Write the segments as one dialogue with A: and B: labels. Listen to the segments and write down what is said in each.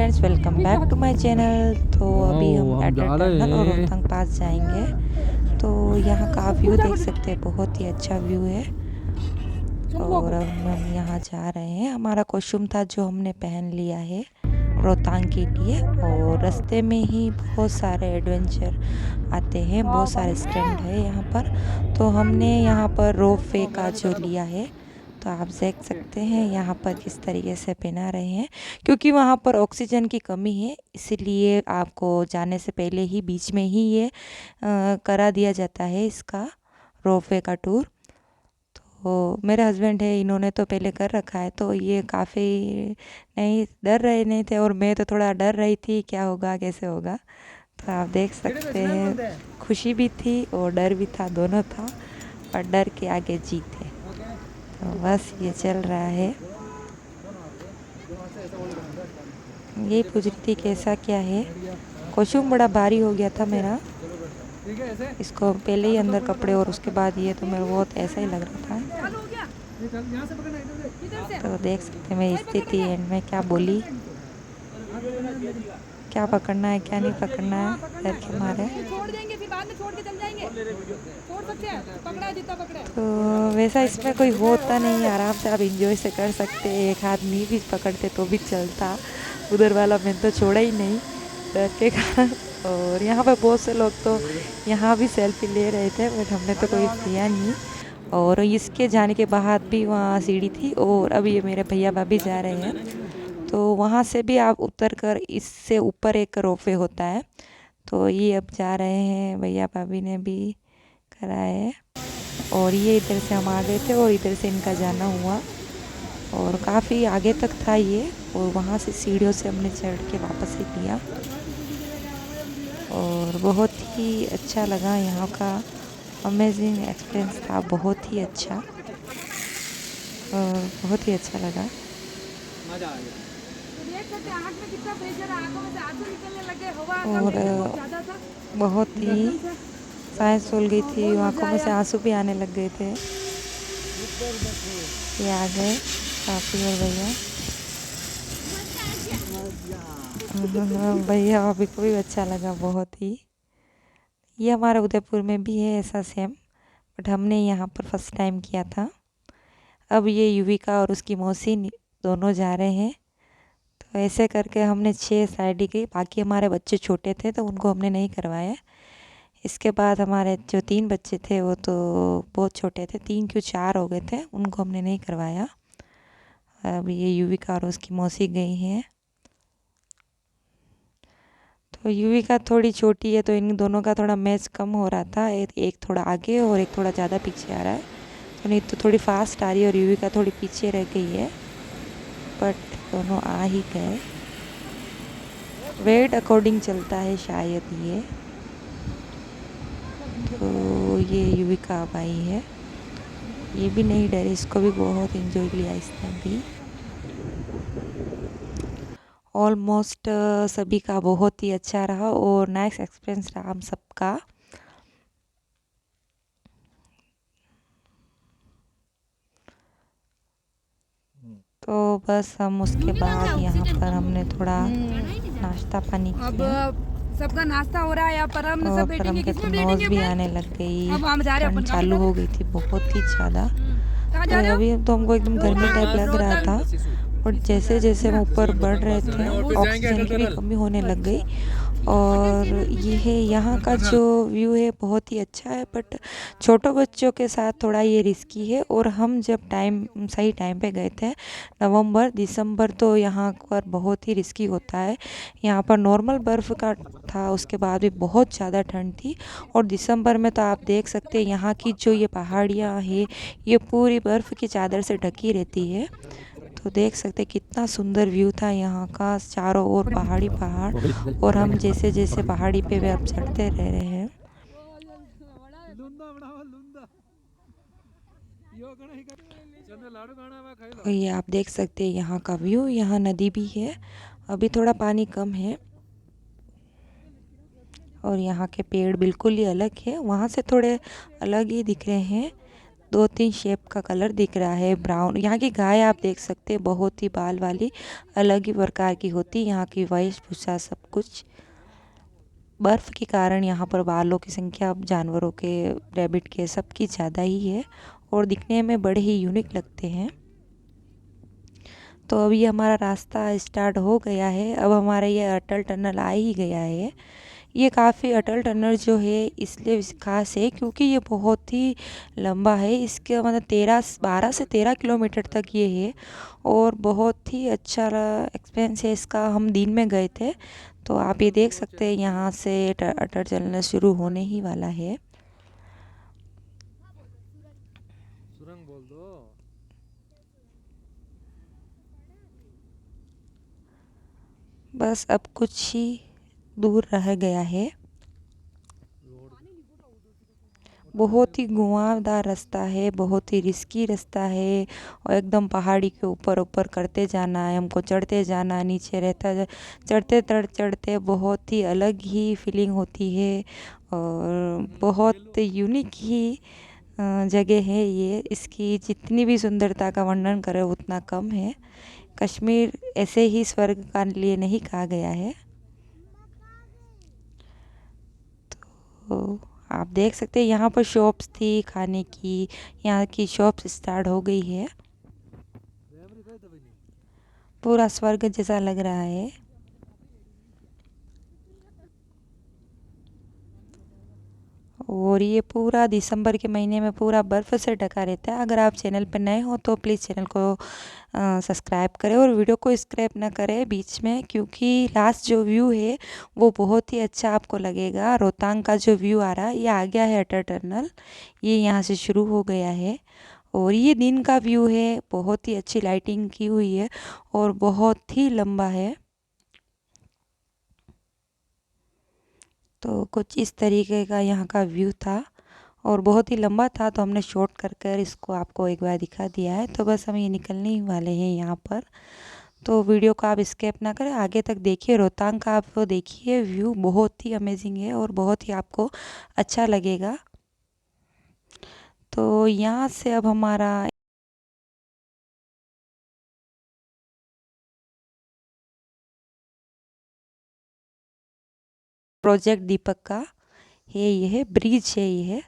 A: Friends, welcome back to my channel. तो अभी हम
B: हम
A: अटल
B: जा रहे
A: टनल और
B: हैं।
A: रोहतांग पास जाएंगे। तो यहाँ का व्यू देख सकते हैं, बहुत ही अच्छा व्यू है। और अब हम यहाँ जा रहे हैं। हमारा कॉस्ट्यूम था जो हमने पहन लिया है रोहतांग के लिए। और रास्ते में ही बहुत सारे एडवेंचर आते हैं, बहुत सारे स्टैंड है यहाँ पर। तो हमने यहाँ पर रोप वे का जो लिया है, तो आप देख सकते हैं यहाँ पर किस तरीके से पहना रहे हैं, क्योंकि वहाँ पर ऑक्सीजन की कमी है। इसलिए आपको जाने से पहले ही बीच में ही ये करा दिया जाता है इसका रोप वे का टूर। तो मेरे हस्बैंड है, इन्होंने तो पहले कर रखा है, तो ये काफ़ी नहीं डर रहे नहीं थे, और मैं तो थोड़ा डर रही थी क्या होगा कैसे होगा। तो आप देख सकते हैं, खुशी भी थी और डर भी था, दोनों था। और डर के आगे जीत है। तो बस ये चल रहा है। यही पूछ रही थी कैसा क्या है। कॉस्ट्यूम बड़ा भारी हो गया था मेरा, इसको पहले ही अंदर कपड़े और उसके बाद ये, तो मेरे बहुत ऐसा ही लग रहा था। तो देख सकते हैं मेरी स्थिति एंड में क्या बोली, क्या पकड़ना है क्या नहीं पकड़ना है, डर के मारे। तो वैसा इसमें कोई होता नहीं है, आराम से आप इंजॉय से कर सकते हैं। एक हाथ नहीं भी पकड़ते तो भी चलता, उधर वाला मैंने तो छोड़ा ही नहीं डर के कारण। और यहाँ पे बहुत से लोग तो यहाँ भी सेल्फी ले रहे थे, बट हमने तो कोई लिया नहीं। और इसके जाने के बाद भी वहाँ सीढ़ी थी, और अभी ये मेरे भैया भाभी जा रहे हैं। तो वहाँ से भी आप उतर कर इससे ऊपर एक रोपवे होता है, तो ये अब जा रहे हैं, भैया भाभी ने भी करा है। और ये इधर से हम आ गए थे और इधर से इनका जाना हुआ, और काफ़ी आगे तक था ये। और वहाँ से सीढ़ियों से हमने चढ़ के वापस ही लिया। और बहुत ही अच्छा लगा, यहाँ का अमेजिंग एक्सपीरियंस था, बहुत ही अच्छा। और बहुत ही अच्छा लगा। और बहुत ही सांस फूल गई थी, आंखों में से आंसू भी आने लग गए थे। ये आ गए काफ़ी और भैया। भैया अभी को भी अच्छा लगा बहुत ही। ये हमारा उदयपुर में भी है ऐसा सेम, बट हमने यहाँ पर फर्स्ट टाइम किया था। अब ये युविका और उसकी मौसी दोनों जा रहे हैं। तो ऐसे करके हमने 6 साइड की, बाकी हमारे बच्चे छोटे थे तो उनको हमने नहीं करवाया। इसके बाद हमारे जो 3 बच्चे थे वो तो बहुत छोटे थे, 3 क्यों 4 हो गए थे, उनको हमने नहीं करवाया। अब ये युविका और उसकी मौसी गई हैं। तो युविका थोड़ी छोटी है, तो इन दोनों का थोड़ा मैच कम हो रहा था, एक थोड़ा आगे और एक थोड़ा ज़्यादा पीछे आ रहा है। तो नहीं तो थोड़ी फास्ट आ रही है और युविका थोड़ी पीछे रह गई है, बट दोनों आ ही गए। वेट अकॉर्डिंग चलता है शायद ये। तो ये युविका अब आई है, ये भी नहीं डरी, इसको भी बहुत एंजॉय लिया इसने भी। ऑलमोस्ट सभी का बहुत ही अच्छा रहा और नाइस एक्सपीरियंस रहा हम सबका। तो बस हम उसके बाद यहाँ पर हमने थोड़ा नाश्ता पानी किया।
C: सबका नाश्ता हो रहा है यहाँ पर, हम सब
A: और पर
C: बैठेंगे,
A: हमके तो
C: किसमें
A: नोज
C: बैठेंगे
A: भी
C: फ्रेंड?
A: आने लग गई,
C: अब हम जा रहे हैं,
A: ठंड
C: अपन कहाँ
A: चालू
C: जा रहे
A: हो
C: हैं?
A: गई थी बहुत ही ज़्यादा।
C: कहाँ जा
A: तो
C: रहे हो?
A: अभी तो हमको एकदम गर्मी टाइप लग रहा था, और जैसे जैसे हम ऊपर बढ़ रहे थे ऑक्सीजन की भी कमी होने लग गई। और ये है यहाँ का जो व्यू है बहुत ही अच्छा है, बट छोटों बच्चों के साथ थोड़ा ये रिस्की है। और हम जब सही टाइम पे गए थे, नवंबर दिसंबर, तो यहाँ पर बहुत ही रिस्की होता है। यहाँ पर नॉर्मल बर्फ़ का था, उसके बाद भी बहुत ज़्यादा ठंड थी। और दिसंबर में तो आप देख सकते हैं यहाँ की जो ये पहाड़ियाँ हैं, ये पूरी बर्फ़ की चादर से ढकी रहती है। तो देख सकते हैं कितना सुंदर व्यू था यहाँ का, चारों ओर पहाड़ी पहाड़। और हम जैसे जैसे पहाड़ी पे वे अब चढ़ते रह रहे हैं। तो ये आप देख सकते हैं यहाँ का व्यू, यहाँ नदी भी है, अभी थोड़ा पानी कम है। और यहाँ के पेड़ बिल्कुल ही अलग है, वहाँ से थोड़े अलग ही दिख रहे हैं। 2-3 शेप का कलर दिख रहा है ब्राउन। यहाँ की गाय आप देख सकते हैं बहुत ही बाल वाली अलग ही प्रकार की होती है। यहाँ की वेशभूषा सब कुछ बर्फ़ के कारण यहाँ पर बालों की संख्या जानवरों के, रैबिट के सबकी ज़्यादा ही है और दिखने में बड़े ही यूनिक लगते हैं। तो अभी हमारा रास्ता स्टार्ट हो गया है। अब हमारा ये अटल टनल आ ही गया है। ये काफ़ी अटल टनल जो है इसलिए ख़ास है क्योंकि ये बहुत ही लंबा है। इसके मतलब 12 से 13 किलोमीटर तक ये है और बहुत ही अच्छा एक्सपीरियंस है इसका। हम दिन में गए थे तो आप ये देख सकते हैं यहाँ से अटल टनल शुरू होने ही वाला है।
B: सुरंग बोल दो।
A: बस अब कुछ ही दूर रह गया है। बहुत ही घुमावदार रास्ता है, बहुत ही रिस्की रास्ता है और एकदम पहाड़ी के ऊपर ऊपर करते जाना है हमको, चढ़ते जाना, नीचे रहता चढ़ते चढ़ते बहुत ही अलग ही फीलिंग होती है और बहुत यूनिक ही जगह है ये। इसकी जितनी भी सुंदरता का वर्णन करें उतना कम है। कश्मीर ऐसे ही स्वर्ग का लिए नहीं कहा गया है। तो आप देख सकते हैं यहाँ पर शॉप्स थी खाने की, यहाँ की शॉप्स स्टार्ट हो गई है। पूरा स्वर्ग जैसा लग रहा है। और ये पूरा दिसंबर के महीने में पूरा बर्फ़ से ढका रहता है। अगर आप चैनल पर नए हो तो प्लीज़ चैनल को सब्सक्राइब करें और वीडियो को स्क्रैप ना करें बीच में, क्योंकि लास्ट जो व्यू है वो बहुत ही अच्छा आपको लगेगा। रोहतांग का जो व्यू आ रहा है ये आ गया है अटल टनल, ये यहाँ से शुरू हो गया है और ये दिन का व्यू है। बहुत ही अच्छी लाइटिंग की हुई है और बहुत ही लंबा है। तो कुछ इस तरीके का यहाँ का व्यू था और बहुत ही लंबा था तो हमने शॉर्ट कर कर इसको आपको एक बार दिखा दिया है। तो बस हम ये निकलने ही वाले हैं यहाँ पर। तो वीडियो को आप स्किप ना करें, आगे तक देखिए। रोहतांग का आप देखिए व्यू बहुत ही अमेजिंग है और बहुत ही आपको अच्छा लगेगा। तो यहाँ से अब हमारा प्रोजेक्ट दीपक का है, ये है ब्रिज है ये है।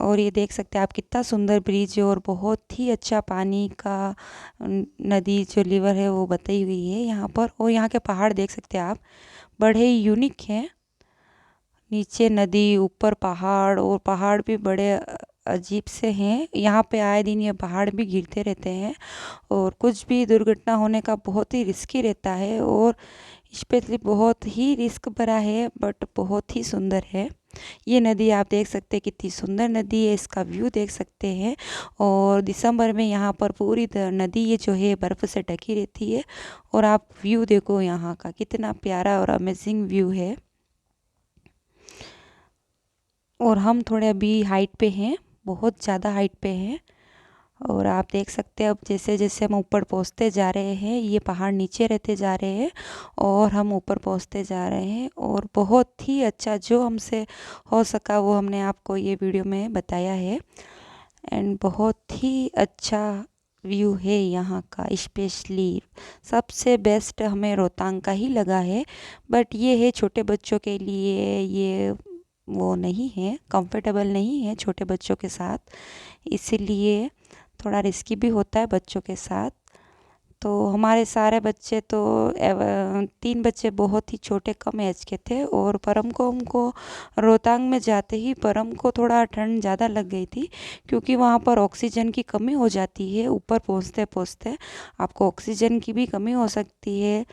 A: और ये देख सकते हैं आप कितना सुंदर ब्रिज है और बहुत ही अच्छा पानी का नदी जो रिवर है वो बताई हुई है यहाँ पर। और यहाँ के पहाड़ देख सकते हैं आप, बड़े ही यूनिक हैं। नीचे नदी, ऊपर पहाड़ और पहाड़ भी बड़े अजीब से हैं। यहाँ पे आए दिन ये पहाड़ भी गिरते रहते हैं और कुछ भी दुर्घटना होने का बहुत ही रिस्की रहता है और स्पेशली बहुत ही रिस्क भरा है बट बहुत ही सुंदर है। ये नदी आप देख सकते हैं कितनी सुंदर नदी है, इसका व्यू देख सकते हैं। और दिसंबर में यहाँ पर पूरी नदी ये जो है बर्फ़ से ढकी रहती है और आप व्यू देखो यहाँ का कितना प्यारा और अमेजिंग व्यू है। और हम थोड़े अभी हाइट पे हैं, बहुत ज़्यादा हाइट पे हैं और आप देख सकते हैं अब जैसे जैसे हम ऊपर पहुंचते जा रहे हैं ये पहाड़ नीचे रहते जा रहे हैं और हम ऊपर पहुंचते जा रहे हैं। और बहुत ही अच्छा जो हमसे हो सका वो हमने आपको ये वीडियो में बताया है एंड बहुत ही अच्छा व्यू है यहाँ का। स्पेशली सबसे बेस्ट हमें रोहतांग का ही लगा है, बट ये है छोटे बच्चों के लिए, ये वो नहीं है, कंफर्टेबल नहीं है छोटे बच्चों के साथ, इसीलिए थोड़ा रिस्की भी होता है बच्चों के साथ। तो हमारे सारे बच्चे तो 3 बच्चे बहुत ही छोटे कम एज के थे और परम को हमको रोहतांग में जाते ही परम को थोड़ा ठंड ज़्यादा लग गई थी क्योंकि वहाँ पर ऑक्सीजन की कमी हो जाती है। ऊपर पहुँचते पहुँचते आपको ऑक्सीजन की भी कमी हो सकती है,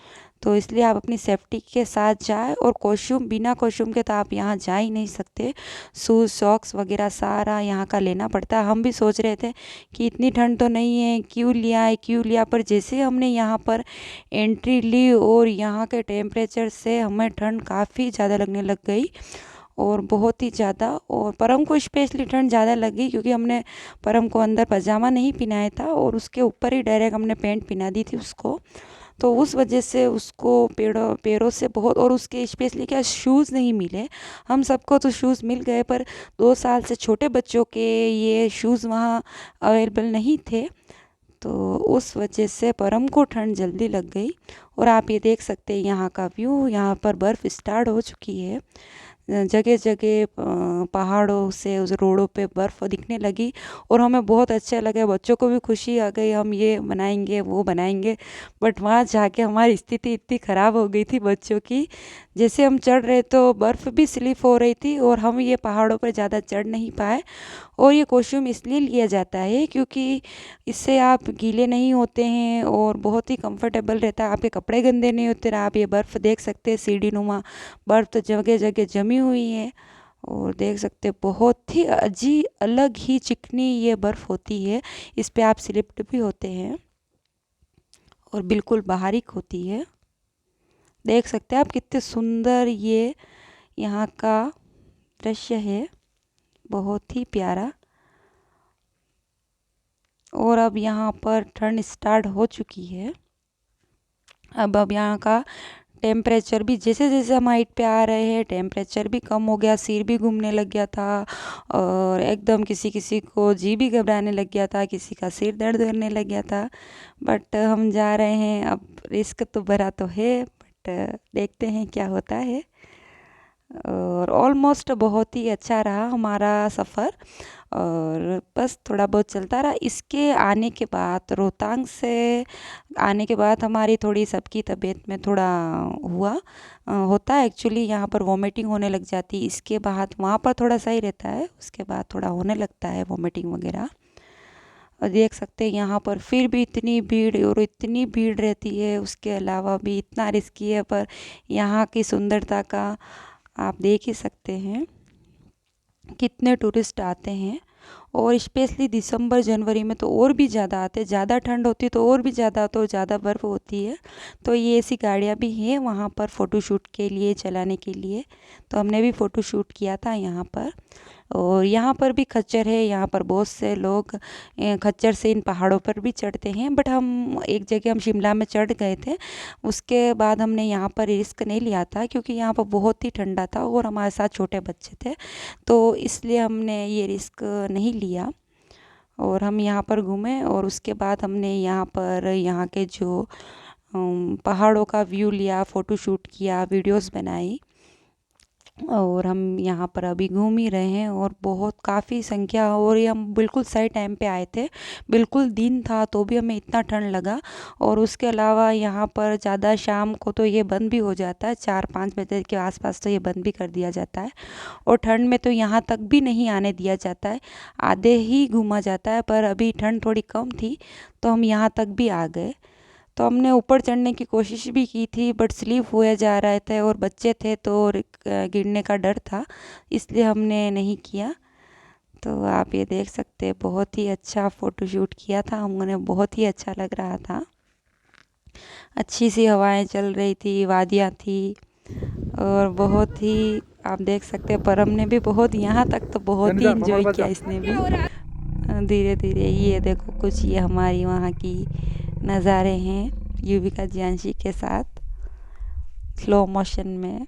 A: तो इसलिए आप अपनी सेफ्टी के साथ जाए। और कॉस्ट्यूम, बिना कॉस्ट्यूम के तो आप यहाँ जा ही नहीं सकते। शूज़, सॉक्स वगैरह सारा यहाँ का लेना पड़ता है। हम भी सोच रहे थे कि इतनी ठंड तो नहीं है, क्यों लिया, पर जैसे हमने यहाँ पर एंट्री ली और यहाँ के टेम्परेचर से हमें ठंड काफ़ी ज़्यादा लगने लग गई और बहुत ही ज़्यादा। और परम को स्पेशली ठंड ज़्यादा लगी क्योंकि हमने परम को अंदर पजामा नहीं पहनाया था और उसके ऊपर ही डायरेक्ट हमने पैंट पहना दी थी उसको। तो उस वजह से उसको पैरों से बहुत, और उसके स्पेशली क्या शूज़ नहीं मिले। हम सबको तो शूज़ मिल गए पर 2 साल से छोटे बच्चों के ये शूज़ वहाँ अवेलेबल नहीं थे। तो उस वजह से परम को ठंड जल्दी लग गई। और आप ये देख सकते हैं यहाँ का व्यू, यहाँ पर बर्फ़ स्टार्ट हो चुकी है। जगह जगह पहाड़ों से उस रोडों पे बर्फ़ दिखने लगी और हमें बहुत अच्छा लगा। बच्चों को भी खुशी आ गई, हम ये बनाएंगे वो बनाएंगे। बट वहाँ जाके हमारी स्थिति इतनी ख़राब हो गई थी बच्चों की। जैसे हम चढ़ रहे तो बर्फ़ भी स्लिप हो रही थी और हम ये पहाड़ों पर ज़्यादा चढ़ नहीं पाए। और ये कॉस्ट्यूम इसलिए लिया जाता है क्योंकि इससे आप गीले नहीं होते हैं और बहुत ही कंफर्टेबल रहता है, आपके कपड़े गंदे नहीं होते। आप ये बर्फ़ देख सकते हैं, सीढ़ी नुमा बर्फ़ तो जगह जगह जमी हुई है। और देख सकते हैं बहुत ही अलग ही चिकनी ये बर्फ़ होती है। इस पे आप स्लिप्ड भी होते हैं और बिल्कुल बारीक होती है। देख सकते हैं आप कितने सुंदर ये यहाँ का दृश्य है, बहुत ही प्यारा। और अब यहाँ पर ठंड स्टार्ट हो चुकी है। अब यहाँ का टेम्परेचर भी जैसे जैसे हम हाइट पे आ रहे हैं टेम्परेचर भी कम हो गया, सिर भी घूमने लग गया था और एकदम किसी किसी को जी भी घबराने लग गया था, किसी का सिर दर्द करने लग गया था। बट हम जा रहे हैं, अब रिस्क तो भरा तो है बट देखते हैं क्या होता है। और ऑलमोस्ट बहुत ही अच्छा रहा हमारा सफ़र और बस थोड़ा बहुत चलता रहा। इसके आने के बाद, रोहतांग से आने के बाद हमारी थोड़ी सबकी तबीयत में थोड़ा होता है एक्चुअली, यहाँ पर वॉमिटिंग होने लग जाती है। इसके बाद वहाँ पर थोड़ा सही रहता है, उसके बाद थोड़ा होने लगता है वॉमिटिंग वगैरह। और देख सकते हैं यहाँ पर फिर भी इतनी भीड़, और इतनी भीड़ रहती है, उसके अलावा भी इतना रिस्की है। पर यहाँ की सुंदरता का आप देख ही सकते हैं, कितने टूरिस्ट आते हैं। और स्पेशली दिसंबर जनवरी में तो और भी ज़्यादा आते हैं, ज़्यादा ठंड होती है तो और भी ज़्यादा, तो ज़्यादा बर्फ़ होती है। तो ये ऐसी गाड़ियाँ भी हैं वहाँ पर फ़ोटोशूट के लिए, चलाने के लिए। तो हमने भी फ़ोटोशूट किया था यहाँ पर। और यहाँ पर भी खच्चर है, यहाँ पर बहुत से लोग खच्चर से इन पहाड़ों पर भी चढ़ते हैं। बट हम एक जगह हम शिमला में चढ़ गए थे, उसके बाद हमने यहाँ पर रिस्क नहीं लिया था क्योंकि यहाँ पर बहुत ही ठंडा था और हमारे साथ छोटे बच्चे थे, तो इसलिए हमने ये रिस्क नहीं लिया। और हम यहाँ पर घूमे और उसके बाद हमने यहाँ पर यहाँ के जो पहाड़ों का व्यू लिया, फ़ोटोशूट किया, वीडियोस बनाई। और हम यहाँ पर अभी घूम ही रहे हैं और बहुत काफ़ी संख्या, और ये हम बिल्कुल सही टाइम पे आए थे, बिल्कुल दिन था तो भी हमें इतना ठंड लगा। और उसके अलावा यहाँ पर ज़्यादा शाम को तो ये बंद भी हो जाता है, 4-5 बजे के आसपास तो ये बंद भी कर दिया जाता है। और ठंड में तो यहाँ तक भी नहीं आने दिया जाता है, आधे ही घूमा जाता है। पर अभी ठंड थोड़ी कम थी तो हम यहाँ तक भी आ गए। तो हमने ऊपर चढ़ने की कोशिश भी की थी बट स्लिप हुए जा रहे थे और बच्चे थे तो गिरने का डर था, इसलिए हमने नहीं किया। तो आप ये देख सकते हैं, बहुत ही अच्छा फ़ोटोशूट किया था हमने, बहुत ही अच्छा लग रहा था। अच्छी सी हवाएं चल रही थी, वादियाँ थी और बहुत ही, आप देख सकते हैं परम ने भी बहुत, यहाँ तक तो बहुत ही इंजॉय किया इसने भी। धीरे धीरे ये देखो कुछ ये हमारी वहाँ की नज़ारे हैं युविका जियांशी के साथ स्लो मोशन में।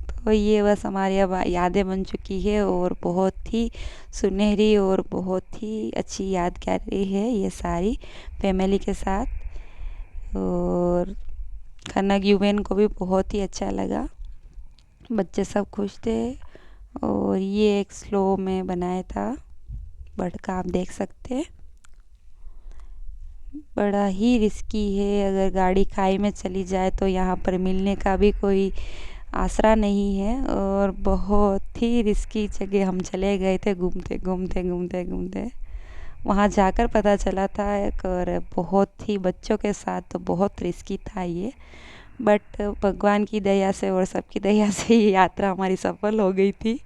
A: तो ये बस हमारी अब यादें बन चुकी है और बहुत ही सुनहरी और बहुत ही अच्छी यादगारी है ये सारी फैमिली के साथ। और खन्ना यूवेन को भी बहुत ही अच्छा लगा, बच्चे सब खुश थे। और ये एक स्लो में बनाया था बर्ड का, आप देख सकते हैं, बड़ा ही रिस्की है। अगर गाड़ी खाई में चली जाए तो यहाँ पर मिलने का भी कोई आसरा नहीं है और बहुत ही रिस्की जगह हम चले गए थे, घूमते घूमते घूमते घूमते वहाँ जाकर पता चला था। और बहुत ही बच्चों के साथ तो बहुत रिस्की था ये, बट भगवान की दया से और सबकी दया से ये यात्रा हमारी सफल हो गई थी।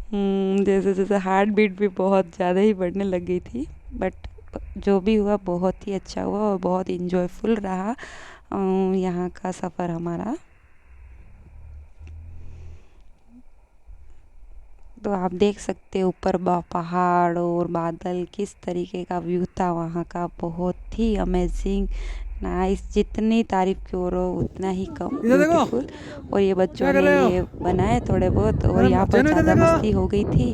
A: जैसे जैसे हार्ट बीट भी बहुत ज़्यादा ही बढ़ने लग गई थी, बट जो भी हुआ बहुत ही अच्छा हुआ और बहुत इंजॉयफुल रहा यहाँ का सफ़र हमारा। तो आप देख सकते हो ऊपर पहाड़ और बादल, किस तरीके का व्यू था वहाँ का, बहुत ही अमेजिंग नाइस, जितनी तारीफ करो उतना ही कम,
B: इधर देखो।
A: ब्यूटीफुल। और ये बच्चों
B: क्या कर
A: ने
B: रहे हो?
A: ये बनाए थोड़े बहुत, और
B: हाँ,
A: यहाँ पर
B: चैनल इधर
A: ज़्यादा
B: देखो।
A: मस्ती हो गई थी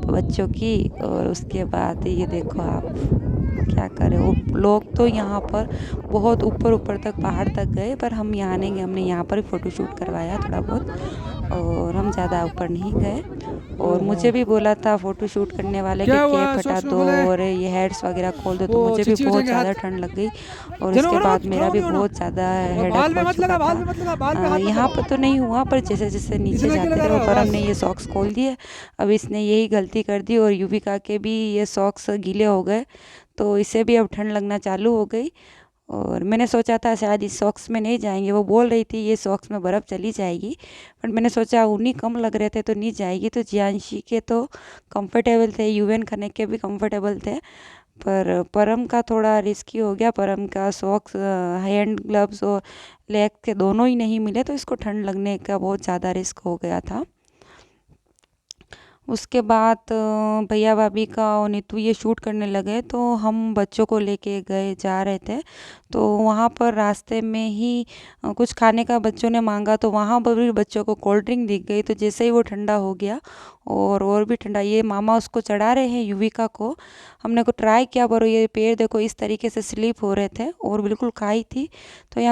A: बच्चों की। और उसके बाद ये देखो आप क्या करें, वो लोग तो यहाँ पर बहुत ऊपर ऊपर तक पहाड़ तक गए, पर हम यहाँ नहीं गए। हमने यहाँ पर ही फ़ोटो शूट करवाया थोड़ा बहुत, और हम ज़्यादा ऊपर नहीं गए। और मुझे भी बोला था फ़ोटो शूट करने वाले कि
B: क्या हुआ?
A: कैप हटा
B: सॉक्स में
A: दो
B: खोले।
A: और ये हेड्स वगैरह खोल दो, तो
B: वो
A: मुझे भी
B: चिच्ची
A: बहुत
B: उठाएंगे
A: ज़्यादा
B: हाथ।
A: ठंड लग गई। और
B: जनो
A: उसके
B: ना,
A: बाद मेरा
B: खड़ा
A: भी
B: नहीं होना।
A: बहुत ज़्यादा
B: और
A: हेडेक
B: बाल में
A: हो
B: मत लगा,
A: चुका
B: बाल
A: था।
B: में मत लगा, बाल में हाथ मत
A: यहाँ
B: लगाओ।
A: पर तो नहीं हुआ, पर जैसे जैसे नीचे
B: इसमें क्यों
A: जाते
B: लगा
A: रहे
B: रहा
A: पर
B: है?
A: हमने
B: बस।
A: ये सॉक्स खोल दिए। अब इसने यही गलती कर दी और युविका के भी ये सॉक्स गीले हो गए, तो इसे भी अब ठंड लगना चालू हो गई। और मैंने सोचा था शायद इस सॉक्स में नहीं जाएंगे, वो बोल रही थी ये सॉक्स में बर्फ़ चली जाएगी, पर मैंने सोचा उन्हीं कम लग रहे थे तो नहीं जाएगी। तो जियांशी के तो कंफर्टेबल थे, यूएन खने के भी कंफर्टेबल थे, पर परम का थोड़ा रिस्की हो गया। परम का सॉक्स, हैंड ग्लव्स और लेग के दोनों ही नहीं मिले, तो इसको ठंड लगने का बहुत ज़्यादा रिस्क हो गया था। उसके बाद भैया भाभी का और नीतू ये शूट करने लगे, तो हम बच्चों को लेके गए जा रहे थे। तो वहाँ पर रास्ते में ही कुछ खाने का बच्चों ने मांगा, तो वहाँ पर भी बच्चों को कोल्ड ड्रिंक दिख गई। तो जैसे ही वो ठंडा हो गया और भी ठंडा, ये मामा उसको चढ़ा रहे हैं युविका को। हमने को ट्राई किया, पर ये पैर देखो इस तरीके से स्लिप हो रहे थे और बिल्कुल खाई थी। तो यहाँ